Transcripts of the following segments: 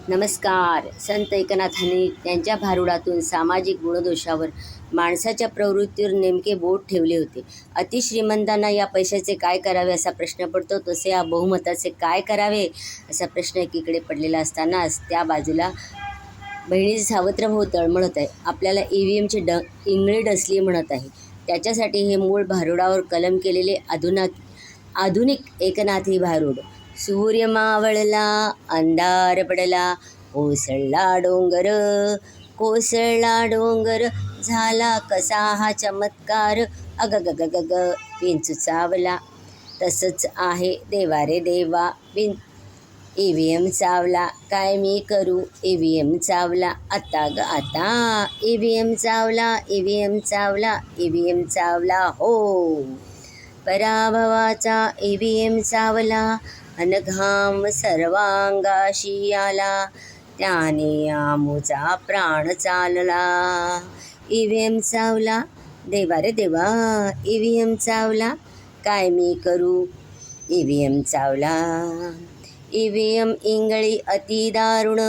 नमस्कार. संत एकनाथांनी त्यांच्या भारुडातून सामाजिक गुणदोषावर, माणसाच्या प्रवृत्तीवर नेमके बोट ठेवले होते. अतिश्रीमंतांना या पैशाचे काय करावे असा प्रश्न पडतो, तसे या बहुमताचे काय करावे असा प्रश्न एकीकडे पडलेला असतानाच त्या बाजूला बहिणीचे सावत्र भाऊ तळमळत आहे. आपल्याला EVMची इंगळी डसली म्हणत आहे. त्याच्यासाठी हे मूळ भारुडावर कलम केलेले आधुनिक एकनाथी भारूड. सूर्य मावळला, अंधार पडला, कोसळला डोंगर, झाला कसा हा चमत्कार, अगगगगग विंचू चावला. तसंच आहे देवा रे देवा, EVM चावला, काय मी करू, EVM चावला, आता ग आता, EVM चावला, EVM चावला, EVM चावला हो. पराभवाचा EVM चावला, अनघाम सर्वांगाशी आला, त्याने आमूचा प्राण चालला. EVM चावला, देवा रे देवा, EVM चावला, काय मी करू, EVM चावला. EVM इंगळी अति दारुण,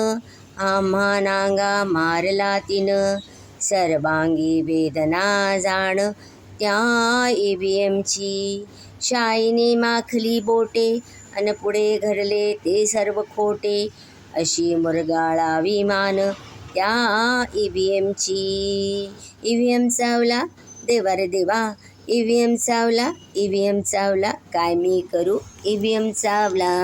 आम्हा नांगा मारला तिनं, सर्वांगी वेदना जाण त्या EVMची. शाईने माखली बोटे, अन पुढे घडले ते सर्व खोटे, अशी मुरगाळावी मान त्या EVMची. EVM चावला, देवा रे देवा, EVM चावला, EVM चावला, काय मी करू, EVM चावला.